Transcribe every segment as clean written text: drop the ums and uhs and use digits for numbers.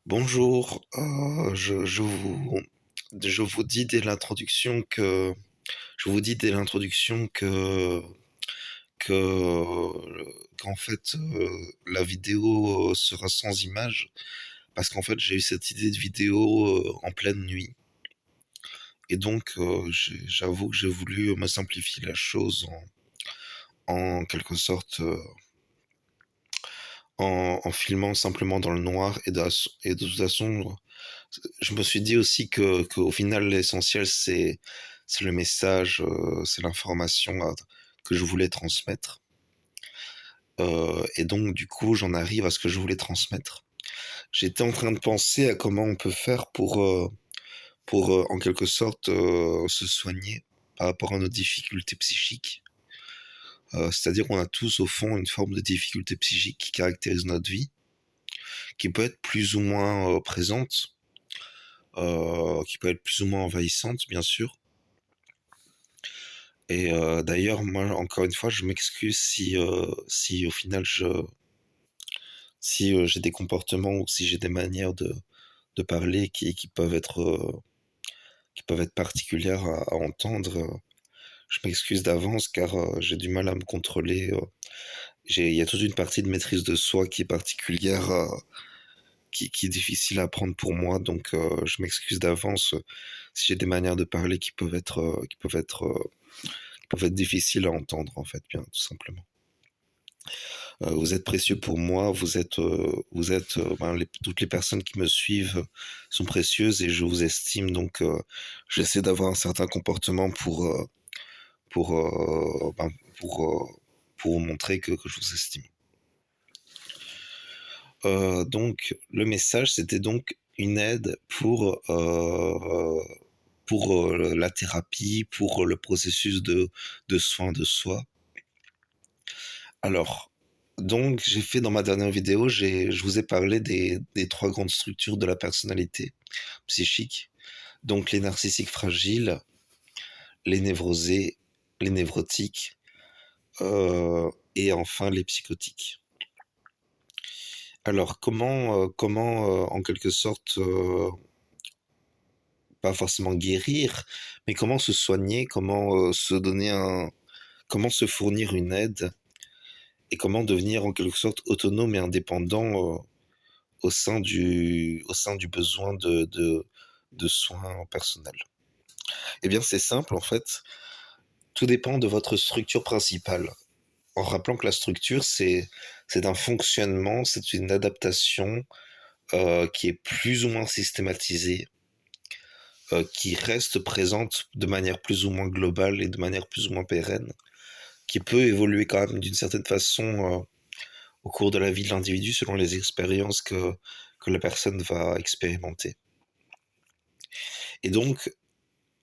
Bonjour, je vous dis dès l'introduction que que qu'en fait la vidéo sera sans image parce qu'en fait j'ai eu cette idée de vidéo en pleine nuit et donc j'avoue que j'ai voulu me simplifier la chose en quelque sorte en filmant simplement dans le noir et de toute façon je me suis dit aussi que qu'au final l'essentiel c'est le message, c'est l'information que je voulais transmettre. Et donc du coup j'en arrive à ce que je voulais transmettre. J'étais en train de penser à comment on peut faire pour en quelque sorte se soigner par rapport à nos difficultés psychiques. C'est-à-dire qu'on a tous au fond une forme de difficulté psychique qui caractérise notre vie, qui peut être plus ou moins présente, qui peut être plus ou moins envahissante, bien sûr. Et d'ailleurs, moi, encore une fois, je m'excuse si au final si j'ai des comportements ou si j'ai des manières de parler qui peuvent être particulières à entendre. Je m'excuse d'avance car j'ai du mal à me contrôler. Il y a toute une partie de maîtrise de soi qui est particulière, qui est difficile à apprendre pour moi. Donc, je m'excuse d'avance si j'ai des manières de parler qui peuvent être difficiles à entendre, en fait, bien, tout simplement. Vous êtes précieux pour moi, toutes les personnes qui me suivent sont précieuses et je vous estime, donc j'essaie d'avoir un certain comportement pour, euh, ben, pour, euh, pour vous montrer que je vous estime. Donc le message, c'était donc une aide pour la thérapie, pour le processus de soin de soi. Alors, donc, j'ai fait dans ma dernière vidéo, je vous ai parlé des trois grandes structures de la personnalité psychique. Donc, les narcissiques fragiles, les névrosés, les névrotiques, et enfin les psychotiques. Alors, en quelque sorte, pas forcément guérir, mais comment se soigner, comment se fournir une aide et comment devenir en quelque sorte autonome et indépendant au sein du besoin de soins personnels. Eh bien, c'est simple, en fait. Tout dépend de votre structure principale. En rappelant que la structure, c'est un fonctionnement, c'est une adaptation qui est plus ou moins systématisée, qui reste présente de manière plus ou moins globale et de manière plus ou moins pérenne, qui peut évoluer quand même d'une certaine façon au cours de la vie de l'individu selon les expériences que la personne va expérimenter. Et donc,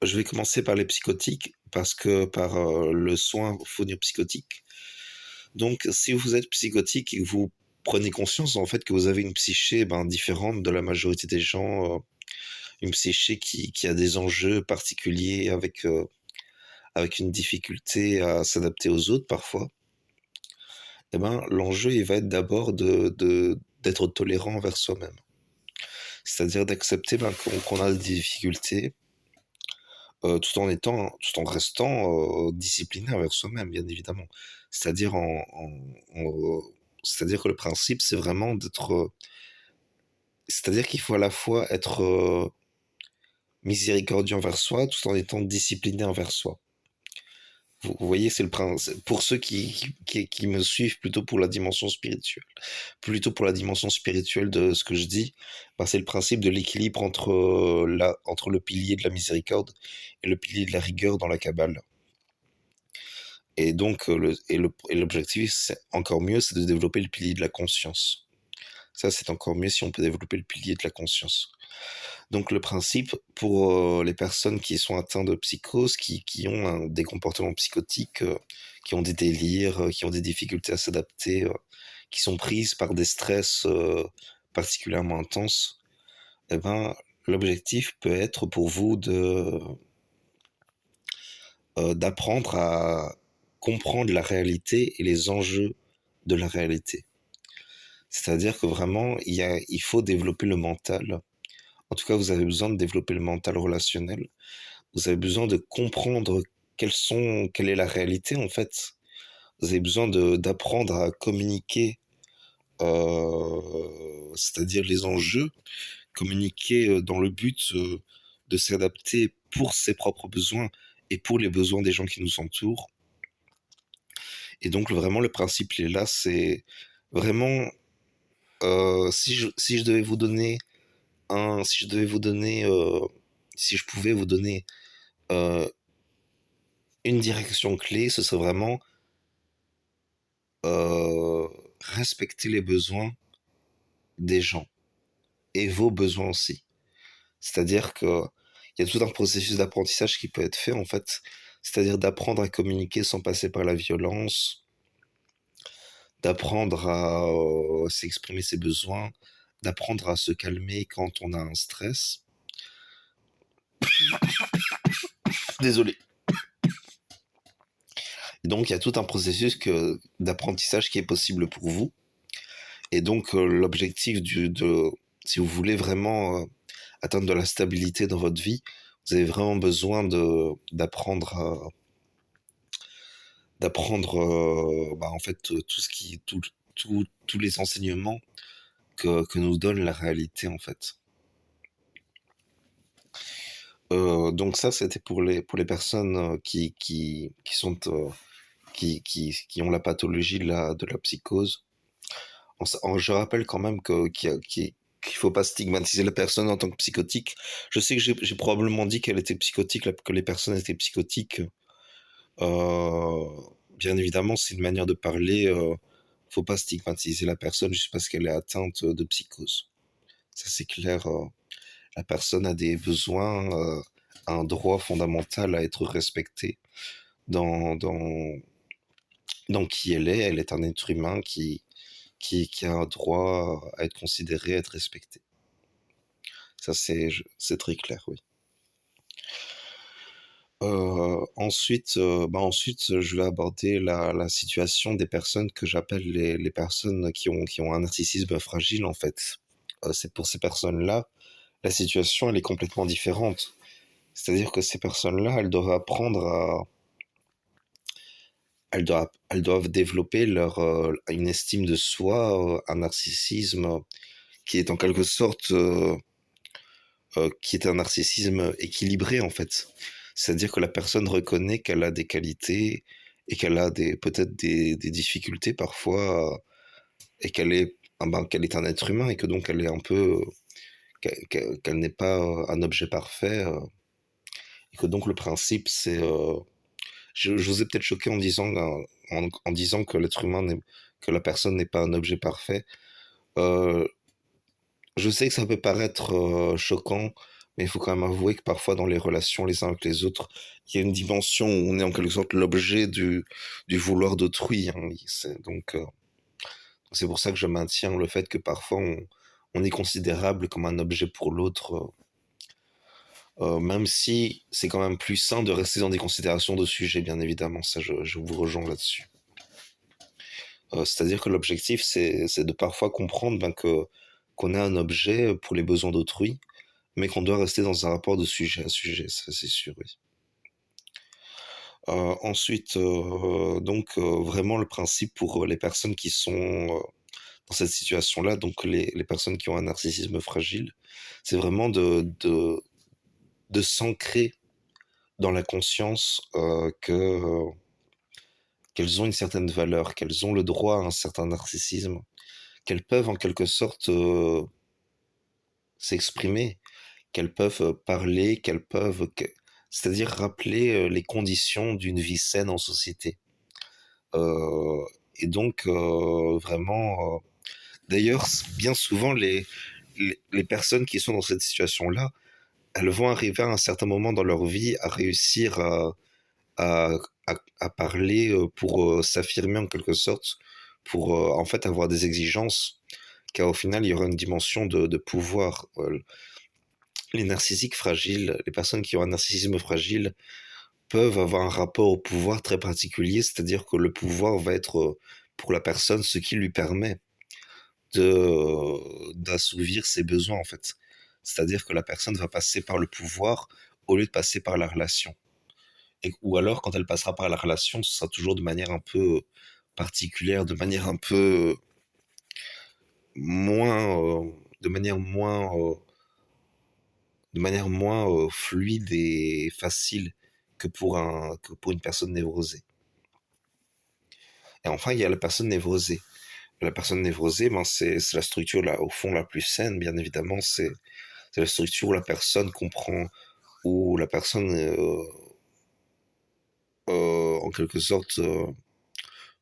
je vais commencer par les psychotiques, par le soin fourni aux psychotiques. Donc, si vous êtes psychotique et que vous prenez conscience en fait que vous avez une psyché différente de la majorité des gens, une psyché qui a des enjeux particuliers avec une difficulté à s'adapter aux autres parfois, eh ben, l'enjeu il va être d'abord d'être tolérant envers soi-même. C'est-à-dire d'accepter qu'on a des difficultés, tout en restant discipliné envers soi-même, bien évidemment. C'est-à-dire c'est-à-dire que le principe, c'est vraiment c'est-à-dire qu'il faut à la fois être miséricordieux envers soi, tout en étant discipliné envers soi. Vous voyez, c'est le principe. Pour ceux qui me suivent plutôt pour la dimension spirituelle, plutôt pour la dimension spirituelle de ce que je dis, c'est le principe de l'équilibre entre le pilier de la miséricorde et le pilier de la rigueur dans la Kabbale. Et donc, l'objectif, c'est encore mieux, c'est de développer le pilier de la conscience. Ça, c'est encore mieux si on peut développer le pilier de la conscience. Donc, le principe pour les personnes qui sont atteintes de psychose, qui ont des comportements psychotiques, qui ont des délires, qui ont des difficultés à s'adapter, qui sont prises par des stress particulièrement intenses, eh ben, l'objectif peut être pour vous d'apprendre à comprendre la réalité et les enjeux de la réalité. C'est-à-dire que vraiment, il faut développer le mental. En tout cas, vous avez besoin de développer le mental relationnel. Vous avez besoin de comprendre quelle est la réalité en fait. Vous avez besoin d'apprendre à communiquer, c'est-à-dire les enjeux, communiquer dans le but de s'adapter pour ses propres besoins et pour les besoins des gens qui nous entourent. Et donc vraiment le principe il est là, c'est vraiment si je devais vous donner un, si je devais vous donner, si je pouvais vous donner euh, une direction clé, ce serait vraiment euh, respecter les besoins des gens et vos besoins aussi. C'est-à-dire que il y a tout un processus d'apprentissage qui peut être fait en fait, c'est-à-dire d'apprendre à communiquer sans passer par la violence, d'apprendre à s'exprimer ses besoins, d'apprendre à se calmer quand on a un stress. Désolé. Et donc il y a tout un processus d'apprentissage qui est possible pour vous. Et donc l'objectif si vous voulez vraiment atteindre de la stabilité dans votre vie, vous avez vraiment besoin d'apprendre en fait tous les enseignements que nous donne la réalité en fait. Donc ça c'était pour les personnes qui sont qui ont la pathologie de la psychose. Je rappelle quand même qu'il faut pas stigmatiser la personne en tant que psychotique. Je sais que j'ai probablement dit qu'elle était psychotique, que les personnes étaient psychotiques. Euh, Bien évidemment, c'est une manière de parler. Faut pas stigmatiser la personne juste parce qu'elle est atteinte de psychose. Ça, c'est clair. La personne a des besoins, un droit fondamental à être respecté dans, dans, dans qui elle est. Elle est un être humain qui a un droit à être considéré, à être respecté. Ça, c'est très clair, oui. Ensuite, je vais aborder la situation des personnes que j'appelle les personnes qui ont un narcissisme fragile, en fait. C'est pour ces personnes-là, la situation, elle est complètement différente. C'est-à-dire que ces personnes-là, elles doivent apprendre elles doivent développer une estime de soi, un narcissisme qui est en quelque sorte, qui est un narcissisme équilibré, en fait. C'est-à-dire que la personne reconnaît qu'elle a des qualités et qu'elle a peut-être des difficultés parfois, et qu'elle est un être humain et que donc elle est un peu, qu'elle n'est pas un objet parfait, et que donc le principe c'est, je vous ai peut-être choqué en disant que que la personne n'est pas un objet parfait. Euh, je sais que ça peut paraître choquant, mais il faut quand même avouer que parfois dans les relations les uns avec les autres, il y a une dimension où on est en quelque sorte l'objet du vouloir d'autrui, hein. C'est pour ça que je maintiens le fait que parfois on est considérable comme un objet pour l'autre, même si c'est quand même plus sain de rester dans des considérations de sujet, bien évidemment. Ça, je vous rejoins là-dessus. C'est-à-dire que l'objectif, c'est de parfois comprendre qu'on est un objet pour les besoins d'autrui, mais qu'on doit rester dans un rapport de sujet à sujet, ça c'est sûr, oui. Ensuite, vraiment le principe pour les personnes qui sont dans cette situation-là, donc les personnes qui ont un narcissisme fragile, c'est vraiment de s'ancrer dans la conscience qu'elles ont une certaine valeur, qu'elles ont le droit à un certain narcissisme, qu'elles peuvent en quelque sorte s'exprimer, qu'elles peuvent parler, c'est-à-dire rappeler les conditions d'une vie saine en société. Euh, et donc, vraiment, d'ailleurs, bien souvent, les personnes qui sont dans cette situation-là, elles vont arriver à un certain moment dans leur vie à réussir à, à parler pour s'affirmer en quelque sorte, pour en fait avoir des exigences, car au final, il y aura une dimension de pouvoir. Les narcissiques fragiles, les personnes qui ont un narcissisme fragile, peuvent avoir un rapport au pouvoir très particulier, c'est-à-dire que le pouvoir va être pour la personne ce qui lui permet d'assouvir ses besoins, en fait. C'est-à-dire que la personne va passer par le pouvoir au lieu de passer par la relation. Ou alors, quand elle passera par la relation, ce sera toujours de manière un peu particulière, de manière un peu moins, de manière moins, fluide et facile que pour une personne névrosée. Et enfin, il y a la personne névrosée. La personne névrosée, ben, c'est la structure là, au fond la plus saine, bien évidemment. C'est la structure où la personne comprend, où la personne, en quelque sorte,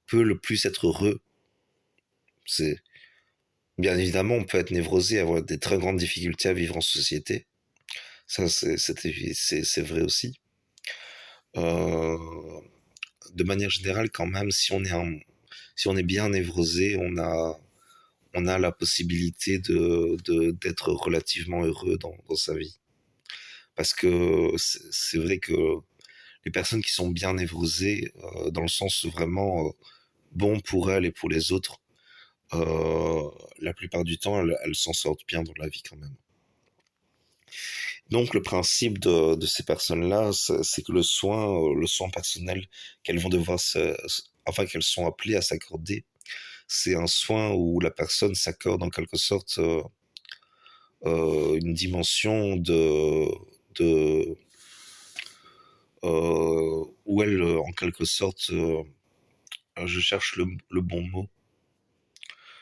peut le plus être heureux. C'est Bien évidemment, on peut être névrosé, avoir des très grandes difficultés à vivre en société. Ça, c'est vrai aussi. Euh, de manière générale, quand même, si on est bien névrosé, on a la possibilité d'être relativement heureux dans sa vie. Parce que c'est vrai que les personnes qui sont bien névrosées, dans le sens vraiment bon pour elles et pour les autres, la plupart du temps, elles s'en sortent bien dans la vie quand même. Donc le principe de ces personnes-là, c'est que le soin personnel qu'elles vont devoir enfin qu'elles sont appelées à s'accorder, c'est un soin où la personne s'accorde en quelque sorte une dimension de où elle, en quelque sorte, je cherche le bon mot,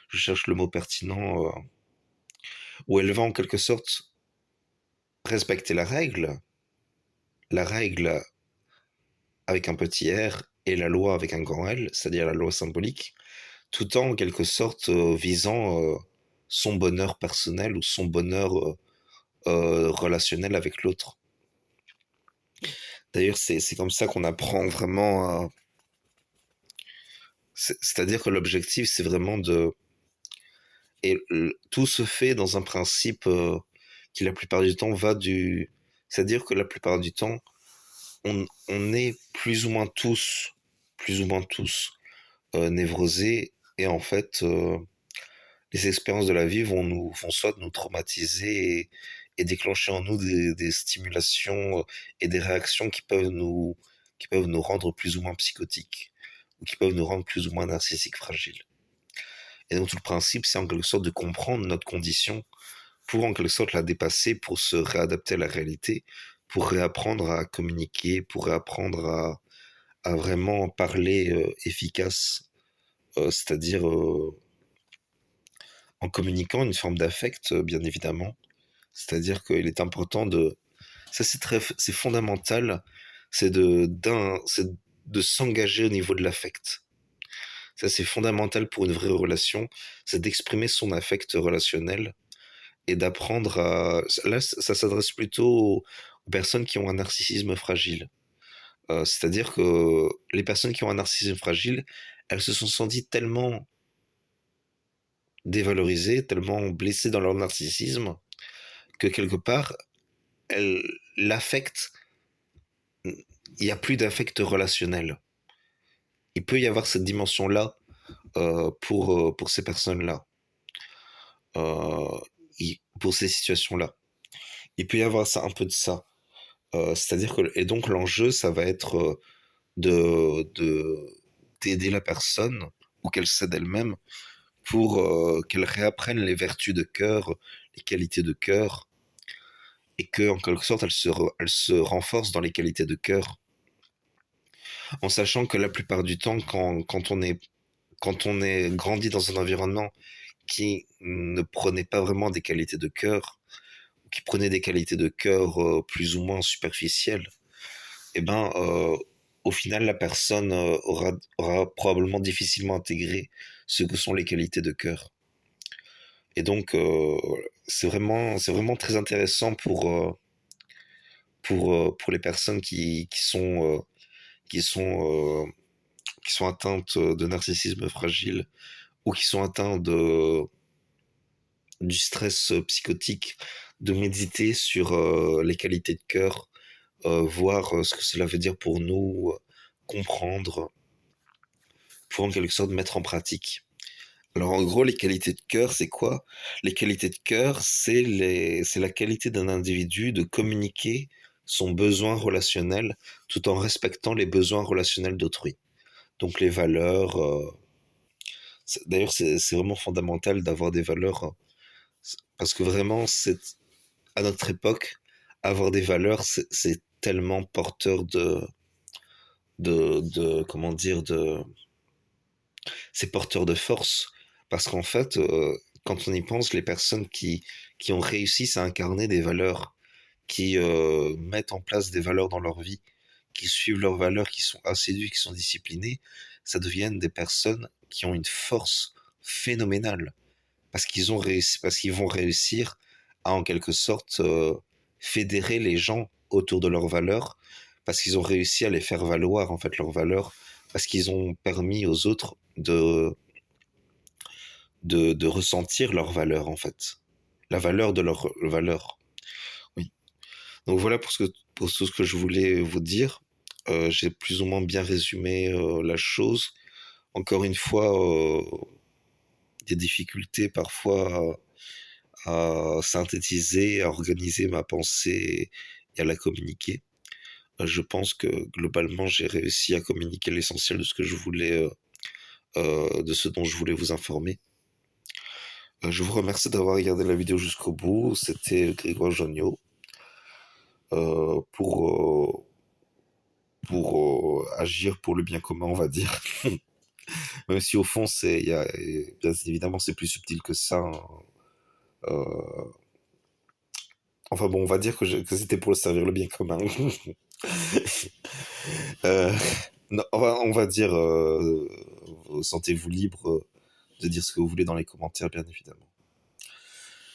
je cherche le mot pertinent, où elle va en quelque sorte respecter la règle avec un petit R et la loi avec un grand L, c'est-à-dire la loi symbolique, tout en quelque sorte visant son bonheur personnel ou son bonheur relationnel avec l'autre. D'ailleurs, c'est comme ça qu'on apprend vraiment à... C'est-à-dire que l'objectif, c'est vraiment de... Et tout se fait dans un principe qui, la plupart du temps, va du... C'est-à-dire que la plupart du temps, on est plus ou moins tous, névrosés, et en fait, les expériences de la vie vont soit nous traumatiser et déclencher en nous des stimulations et des réactions qui peuvent nous rendre plus ou moins psychotiques, ou qui peuvent nous rendre plus ou moins narcissiques fragiles. Et donc tout le principe, c'est en quelque sorte de comprendre notre condition pour en quelque sorte la dépasser, pour se réadapter à la réalité, pour réapprendre à communiquer, pour réapprendre à vraiment parler efficace, c'est-à-dire en communiquant une forme d'affect, bien évidemment. C'est-à-dire qu'il est important de... Ça, c'est fondamental, c'est de s'engager au niveau de l'affect. Ça, c'est fondamental pour une vraie relation, c'est d'exprimer son affect relationnel et d'apprendre à... Là, ça s'adresse plutôt aux personnes qui ont un narcissisme fragile. C'est-à-dire que les personnes qui ont un narcissisme fragile, elles se sont senties tellement dévalorisées, tellement blessées dans leur narcissisme, que quelque part, l'affect, il n'y a plus d'affect relationnel. Il peut y avoir cette dimension-là pour ces personnes-là, euh, pour ces situations-là. Il peut y avoir ça, un peu de ça. C'est-à-dire que, et donc l'enjeu, ça va être d'aider la personne ou qu'elle s'aide elle-même pour qu'elle réapprenne les vertus de cœur, les qualités de cœur, et que en quelque sorte elle se renforce dans les qualités de cœur, en sachant que la plupart du temps, quand on est grandi dans un environnement qui ne prenait pas vraiment des qualités de cœur, ou qui prenait des qualités de cœur plus ou moins superficielles, eh ben, au final, la personne aura probablement difficilement intégré ce que sont les qualités de cœur. Et donc, c'est vraiment très intéressant pour les personnes qui sont, qui sont atteintes de narcissisme fragile ou qui sont atteintes du stress psychotique, de méditer sur les qualités de cœur, voir ce que cela veut dire pour nous, comprendre, pour en quelque sorte mettre en pratique. Alors en gros, les qualités de cœur, c'est quoi? Les qualités de cœur, c'est la qualité d'un individu de communiquer son besoin relationnel tout en respectant les besoins relationnels d'autrui. Donc les valeurs, d'ailleurs c'est vraiment fondamental d'avoir des valeurs, parce que vraiment c'est à notre époque, avoir des valeurs, c'est tellement porteur comment dire, c'est porteur de force. Parce qu'en fait, quand on y pense, les personnes qui ont réussi à incarner des valeurs, qui mettent en place des valeurs dans leur vie, qui suivent leurs valeurs, qui sont assidus, qui sont disciplinés, ça deviennent des personnes qui ont une force phénoménale. Parce qu'ils ont réussi, parce qu'ils vont réussir à en quelque sorte fédérer les gens autour de leurs valeurs, parce qu'ils ont réussi à les faire valoir en fait leurs valeurs, parce qu'ils ont permis aux autres de ressentir leurs valeurs en fait, la valeur de leurs valeurs. Oui. Donc voilà pour tout ce que je voulais vous dire. J'ai plus ou moins bien résumé la chose. Encore une fois, des difficultés parfois à synthétiser, à organiser ma pensée et à la communiquer. Je pense que globalement, j'ai réussi à communiquer l'essentiel de ce que je voulais, de ce dont je voulais vous informer. Je vous remercie d'avoir regardé la vidéo jusqu'au bout. C'était Grégoire Joniot euh, pour, euh, pour agir pour le bien commun, on va dire. Même si au fond, bien évidemment, c'est plus subtil que ça, hein. Euh, enfin bon, on va dire que c'était pour servir le bien commun. Euh, non, on va dire, sentez-vous libre de dire ce que vous voulez dans les commentaires, bien évidemment.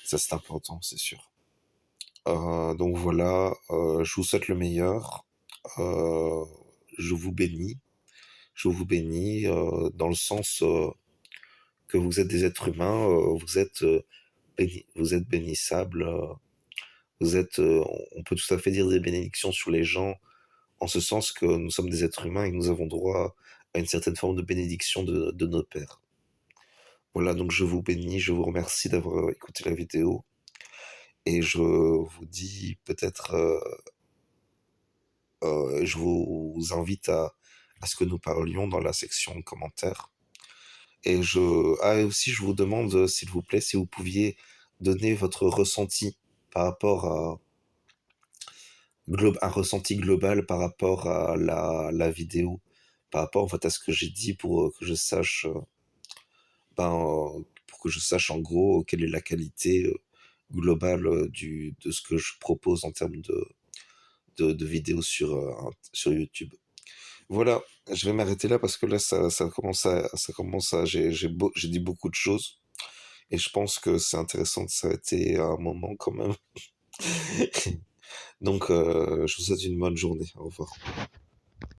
Ça, c'est important, c'est sûr. Donc voilà, je vous souhaite le meilleur. Euh, je vous bénis. Je vous bénis dans le sens que vous êtes des êtres humains, vous êtes bénissables, on peut tout à fait dire des bénédictions sur les gens, en ce sens que nous sommes des êtres humains et que nous avons droit à une certaine forme de bénédiction de nos pères. Voilà, donc je vous bénis, je vous remercie d'avoir écouté la vidéo et je vous dis peut-être, je vous invite à ce que nous parlions dans la section commentaires. Et aussi, je vous demande, s'il vous plaît, si vous pouviez donner votre ressenti par rapport à, un ressenti global par rapport à la vidéo, par rapport en fait à ce que j'ai dit pour que je sache, pour que je sache en gros quelle est la qualité globale de ce que je propose en termes de vidéos sur YouTube. Voilà, je vais m'arrêter là parce que là, ça commence à, j'ai dit beaucoup de choses et je pense que c'est intéressant de s'arrêter à un moment quand même. Donc, je vous souhaite une bonne journée. Au revoir.